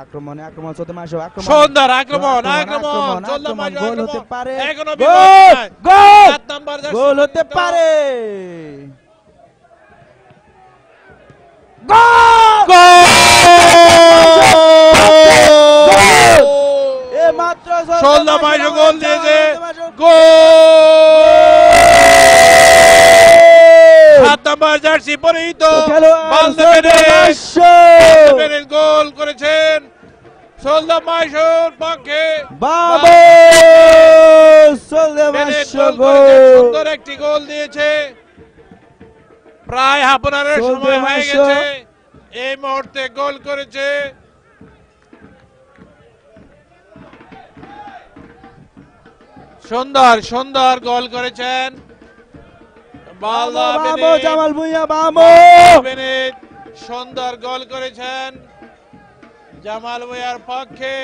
আক্রমণে আক্রমণ চলতে মাসো আক্রমণ সুন্দর আক্রমণ আক্রমণ চলতে মাসো গোল হতে পারে এখনো গোল গোল 7 নাম্বার জার্সি গোল হতে পারে গোল গোল এ মাত্র সল্লা মাসো গোল দিয়েছে গোল 7 নাম্বার জার্সি পরিহিত বালদেবের গোল করেছেন সল্লা মাসোর পক্ষে বাবু সল্লা মাসো গোল সুন্দর একটি গোল দিয়েছে প্রায় হাফ আওয়ারের সময় হয়ে গেছে এই মুহূর্তে গোল করেছে সুন্দর সুন্দর গোল করেছেন জামাল ভুঁইয়া বাবু সুন্দর গোল করেছেন জামাল ভুঁইয়ার পক্ষে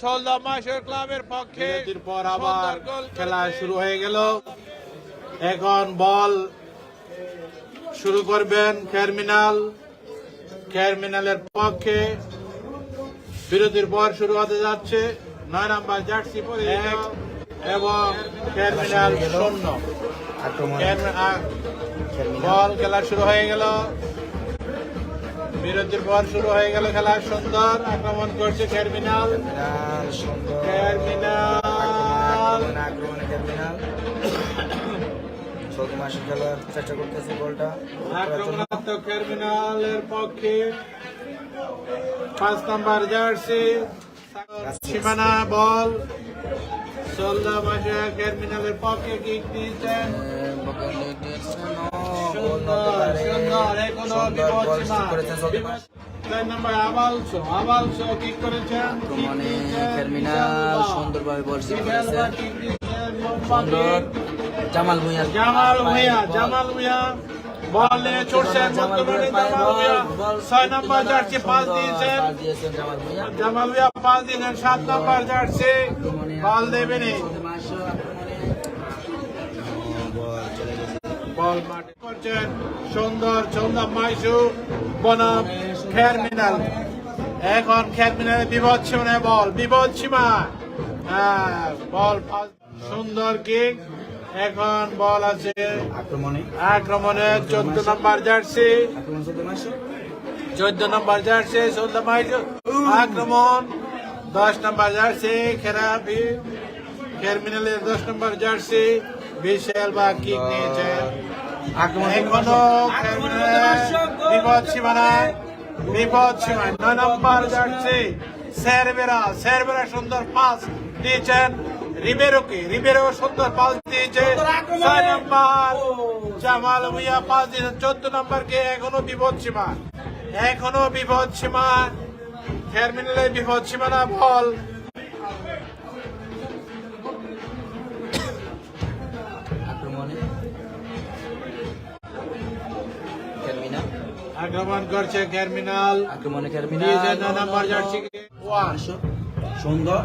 সল্লা মাসুর ক্লাবের পক্ষে পর আবার খেলা শুরু হয়ে গেল এখন বল শুরু করবেন খেরমিনালের পক্ষে বিরতির পর শুরু হতে যাচ্ছে 9 নাম্বার জার্সি পরে এবং খেরমিনাল 0 বল খেলা শুরু হয়ে গেল বিরতির পর শুরু হয়ে গেল খেলা সুন্দর আক্রমণ করছে খেরমিনাল খেলার চেষ্টা করতেছে বলটা আক্রমণাত্মক খেরমিনালের পক্ষে 5 নাম্বার জার্সি সীমানা বল সল্লা মাসা খেরমিনালের পক্ষে কিক দিয়েছেন সুন্দরভাবে বল সুন্দর জামাল ভুঁইয়া বলে ছড়ছেন বর্তমানে Jamal Bhuiyan 6 number jersey pass দিয়েছেন জামাল ভুঁইয়া পাস দিয়েছেন 7 নাম্বার জার্সি বল দেবেন বল মাঠে করছেন সুন্দর সুন্দর মাইসু বনাম খেরমিনাল এখন খেরমিনালের বিপদ সীমানায় বল বিপদ সীমা বল সুন্দর কিক এখন বল আছে আক্রমণে 14 নাম্বার জার্সি 14 নাম্বার জার্সি সল্লা মাইসু আক্রমণ 10 নাম্বার জার্সি খেরমিনালের 10 নাম্বার জার্সি বিশাল বা কিক নিয়েছেন এখনো বিপদ সীমানায় 9 নাম্বার জার্সি সেরবেরা সুন্দর পাস দিয়েছেন রিবেরো সুন্দর পাস দিয়েছে 6 নাম্বার জামাল ভুঁইয়া পাস দিয়েছেন 14 নাম্বারকে এখনো বিপদ সীমা খেরমিনালের বিপদ সীমানা বল আক্রমণ করছে খেরমিনাল নাম্বার জার্সিকে সুন্দর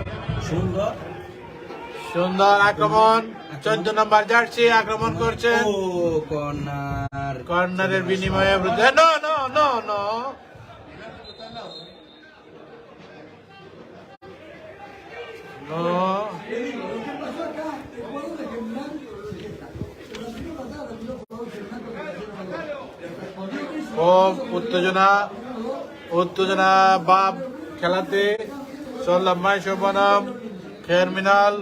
আক্রমণ 14 নাম্বার জার্সি আক্রমণ করছে কর্নারের বিনিময়ে খুব উত্তেজনা বাপ খেলাতে সল্লা মাইসো বনাম খেরমিনাল